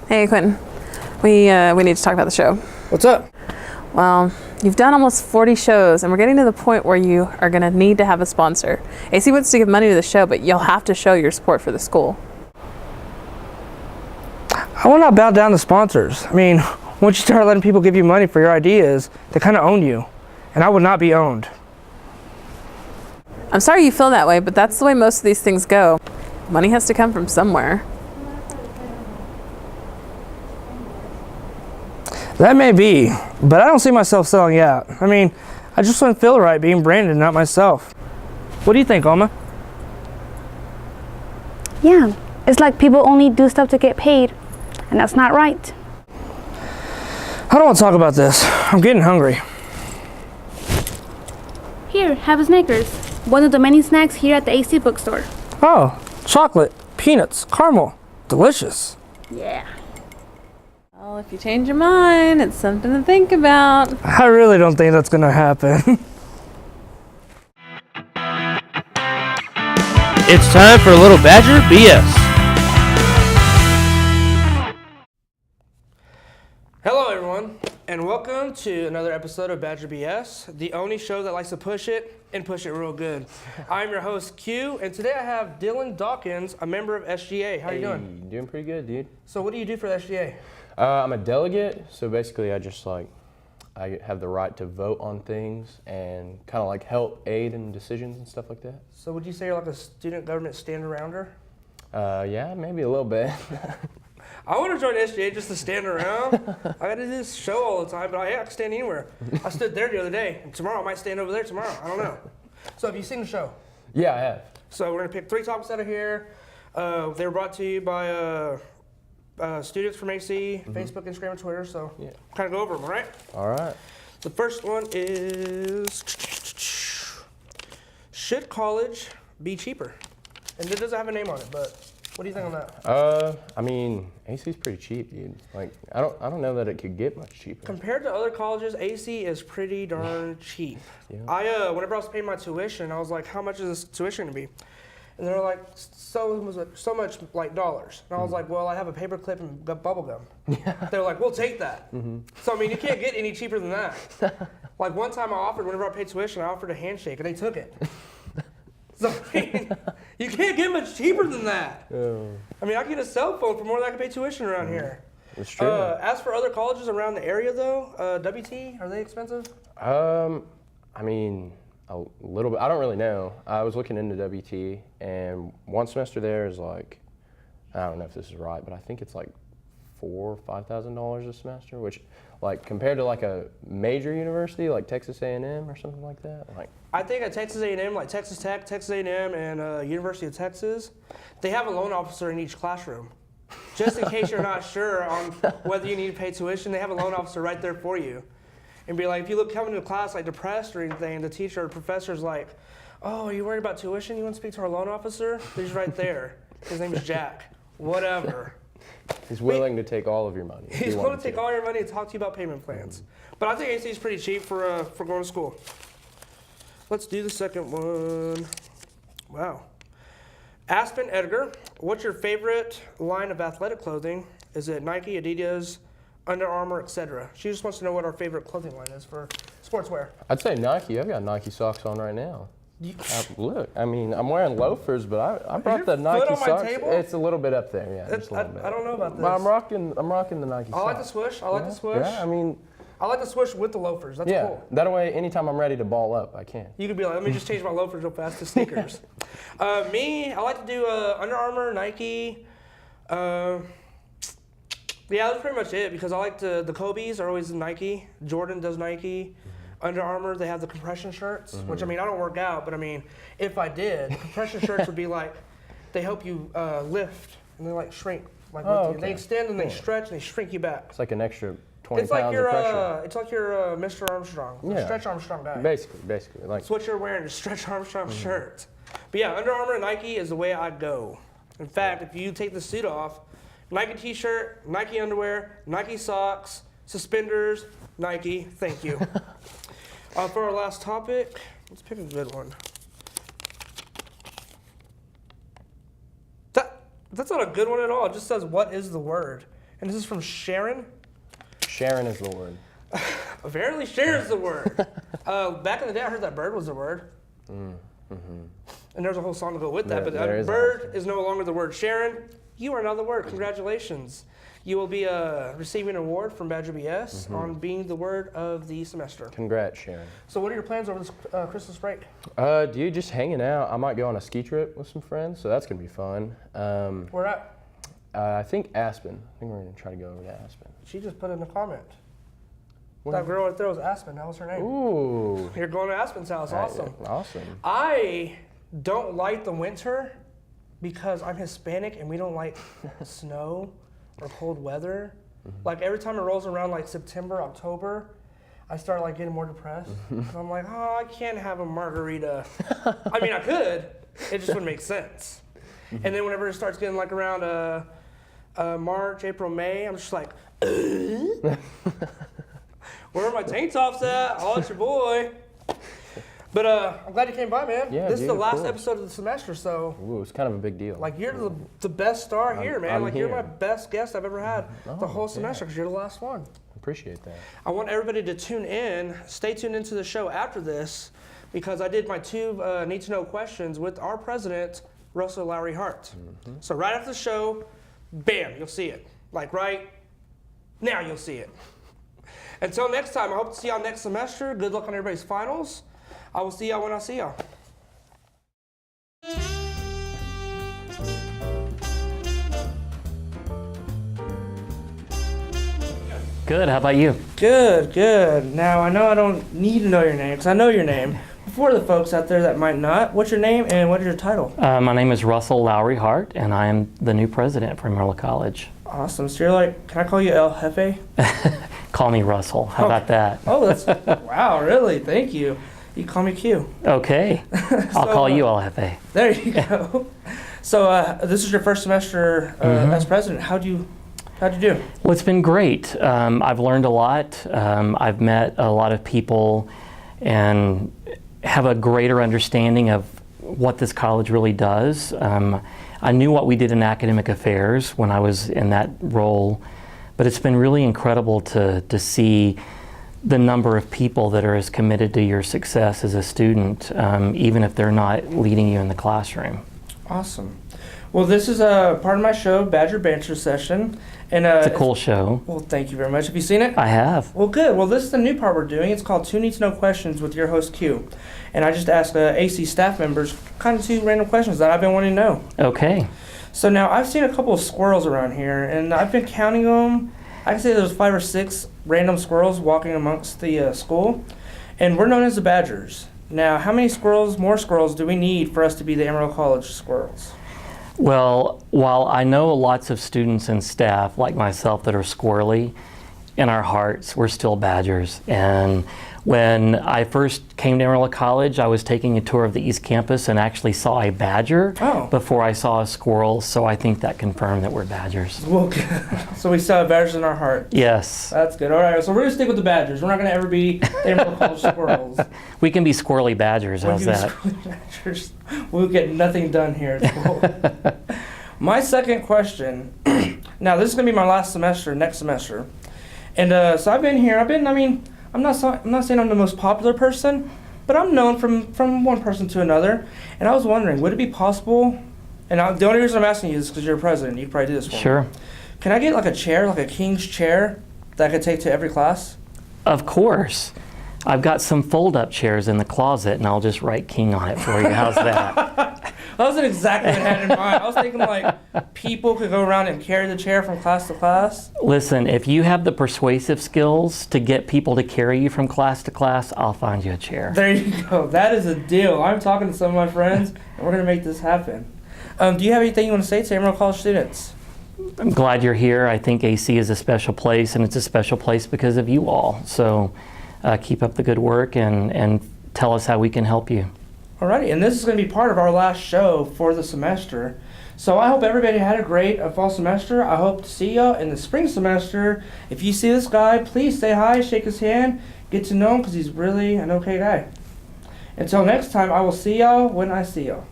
Hey, Quentin. We need to talk about the show. What's up? Well, you've done almost 40 shows, and we're getting to the point where you are going to need to have a sponsor. AC wants to give money to the show, but you'll have to show your support for the school. I will not bow down to sponsors. I mean, once you start letting people give you money for your ideas, they kind of own you. And I would not be owned. I'm sorry you feel that way, but that's the way most of these things go. Money has to come from somewhere. That may be, but I don't see myself selling out. I mean, I just wouldn't feel right being branded, not myself. What do you think, Alma? Yeah, it's like people only do stuff to get paid, and that's not right. I don't want to talk about this. I'm getting hungry. Here, have a Snickers. One of the many snacks here at the AC bookstore. Oh, chocolate, peanuts, caramel. Delicious. Yeah. Well, if you change your mind, it's something to think about. I really don't think that's going to happen. It's time for a little Badger BS. Hello, everyone, and welcome to another episode of Badger BS, the only show that likes to push it and push it real good. I'm your host, Q, and today I have Dylan Dawkins, a member of SGA. How are you doing? Doing pretty good, dude. So what do you do for the SGA? I'm a delegate, so basically I have the right to vote on things and kind of like help aid in decisions and stuff like that. So would you say you're like a student government stand-arounder? Yeah, maybe a little bit. I want to join SGA just to stand around. I got to do this show all the time, but I can stand anywhere. I stood there the other day, and tomorrow I might stand over there tomorrow. I don't know. So have you seen the show? Yeah, I have. So we're going to pick 3 topics out of here. They were brought to you by students from AC, Facebook, Instagram, and Twitter. So kind of go over them, all right? All right. The first one is, should college be cheaper? And it doesn't have a name on it, but what do you think on that? I mean, AC's pretty cheap, dude. Like, I don't know that it could get much cheaper. Compared to other colleges, AC is pretty darn cheap. Yeah. Whenever I was paying my tuition, I was like, how much is this tuition gonna be? And they were like, so much like dollars. And I was like, well, I have a paper clip and bubble gum. They were like, we'll take that. So I mean, you can't get any cheaper than that. Like one time whenever I paid tuition, I offered a handshake and they took it. So I mean, you can't get much cheaper than that. I mean, I can get a cell phone for more than I can pay tuition around here. It's true. As for other colleges around the area though, WT, are they expensive? I mean, a little bit. I don't really know. I was looking into WT, and one semester there is like, I don't know if this is right, but I think it's like $4,000 or $5,000 a semester, which, like, compared to like a major university like Texas A&M or something like that, like. I think at Texas A&M, like Texas Tech, Texas A&M, and University of Texas, they have a loan officer in each classroom. Just in case you're not sure on whether you need to pay tuition, they have a loan officer right there for you. And be like, if you come into class like depressed or anything, the teacher or professor's like, oh, are you worried about tuition? You want to speak to our loan officer? He's right there. His name is Jack. Whatever. He's willing to take all of your money. He's willing to take all your money and talk to you about payment plans. But I think AC is pretty cheap for going to school. Let's do the second one. Wow. Aspen Edgar, what's your favorite line of athletic clothing? Is it Nike, Adidas, Under Armour, etc.? She just wants to know what our favorite clothing line is for sportswear. I'd say Nike. I've got Nike socks on right now. Look, I mean, I'm wearing loafers, but I brought the Nike foot on my socks. table? It's a little bit up there, yeah. Just a little bit. I don't know about this. But I'm rocking the Nike socks. I like the swoosh. I like the swoosh. Yeah, I mean. I like the swoosh with the loafers. That's cool. That way, anytime I'm ready to ball up, I can. You could be like, let me just change my loafers real fast to sneakers. Me, I like to do Under Armour, Nike. Yeah, that's pretty much it because I like the Kobe's are always Nike. Jordan does Nike. Under Armour, they have the compression shirts, which I mean, I don't work out, but I mean, if I did, compression shirts would be like, they help you lift and they like shrink. Like with you. They extend and they stretch and they shrink you back. It's like an extra 20 It's pounds like you're, of pressure. it's like you're Mr. Armstrong, Stretch Armstrong guy. Basically. Like, That's what you're wearing, a Stretch Armstrong shirt. But yeah, Under Armour and Nike is the way I go. In fact, if you take the suit off, Nike t-shirt, Nike underwear, Nike socks, suspenders, Nike, thank you. For our last topic, let's pick a good one. That's not a good one at all. It just says, what is the word? And this is from Sharon. Sharon is the word. Apparently Sharon's the word. Back in the day, I heard that bird was the word. And there's a whole song to go with that. But There is a bird is no longer the word. Sharon, you are now the word. Congratulations. You will be receiving an award from Badger BS on being the word of the semester. Congrats, Sharon. So what are your plans over this Christmas break? Dude, just hanging out. I might go on a ski trip with some friends, so that's gonna be fun. Where at? I think Aspen. I think we're gonna try to go over to Aspen. She just put in a comment. What? That girl right there was Aspen. That was her name. Ooh. You're going to Aspen's house. Awesome. Awesome. I don't like the winter because I'm Hispanic and we don't like snow or cold weather. Like every time it rolls around like September, October, I start like getting more depressed. 'Cause I'm like, oh, I can't have a margarita. I mean, I could. It just wouldn't make sense. And then whenever it starts getting like around March, April, May, I'm just like, where are my tank tops at? Oh, it's your boy. But I'm glad you came by, man. Yeah, this is dude, the of last course. episode of the semester, so Ooh, it's kind of a big deal. like you're the best star here, man. I'm Like you're my here. best guest I've ever had the whole yeah. semester because you're the last one. Appreciate that. I want everybody to tune in. Stay tuned into the show after this because I did my 2 need to know questions with our president, Russell Lowry Hart. So right after the show, bam, you'll see it. Like right now, you'll see it. Until next time, I hope to see y'all next semester. Good luck on everybody's finals. I will see y'all when I see y'all. Good. How about you? Good, good. Now, I know I don't need to know your name because I know your name. For the folks out there that might not, what's your name and what is your title? My name is Russell Lowry Hart, and I am the new president for Amarillo College. Awesome. So you're like, can I call you El Jefe? Call me Russell. How about that? Oh, that's, wow, really? Thank you. You call me Q. Okay. I'll call you El Jefe. There you go. So this is your first semester as president. How'd you do? Well, it's been great. I've learned a lot. I've met a lot of people and have a greater understanding of what this college really does. I knew what we did in academic affairs when I was in that role, but it's been really incredible to see the number of people that are as committed to your success as a student, even if they're not leading you in the classroom. Awesome. Well, this is a part of my show, Badger Banter Session. And It's a cool show. Well, thank you very much. Have you seen it? I have. Well, good. Well, this is the new part we're doing. It's called 2 Need to Know Questions with your host, Q. And I just asked AC staff members kind of 2 random questions that I've been wanting to know. Okay. So now I've seen a couple of squirrels around here, and I've been counting them. I can say there's 5 or 6 random squirrels walking amongst the school, and we're known as the Badgers. Now, how many more squirrels do we need for us to be the Amarillo College Squirrels? Well, while I know lots of students and staff like myself that are squirrely, in our hearts, we're still Badgers. And when I first came to Amarillo College, I was taking a tour of the East Campus and actually saw a badger before I saw a squirrel, so I think that confirmed that we're Badgers. Well, so we still have Badgers in our heart. Yes. That's good. All right, so we're going to stick with the Badgers. We're not going to ever be the Amarillo College Squirrels. We can be squirrely Badgers, how's that? Badgers. We'll get nothing done here at school. My second question, now this is going to be my last semester, next semester. And so I've been here, I'm not saying I'm the most popular person, but I'm known from one person to another. And I was wondering, would it be possible, and the only reason I'm asking you is because you're a president, you could probably do this for me. Sure. Can I get like a chair, like a king's chair, that I could take to every class? Of course. I've got some fold-up chairs in the closet, and I'll just write King on it for you. How's that? That wasn't exactly what I had in mind. I was thinking like people could go around and carry the chair from class to class. Listen, if you have the persuasive skills to get people to carry you from class to class, I'll find you a chair. There you go. That is a deal. I'm talking to some of my friends, and we're going to make this happen. Do you have anything you want to say to Amarillo College students? I'm glad you're here. I think AC is a special place, and it's a special place because of you all. So keep up the good work and tell us how we can help you. Alrighty, and this is going to be part of our last show for the semester. So I hope everybody had a great fall semester. I hope to see y'all in the spring semester. If you see this guy, please say hi, shake his hand, get to know him because he's really an okay guy. Until next time, I will see y'all when I see y'all.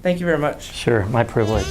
Thank you very much. Sure, my privilege.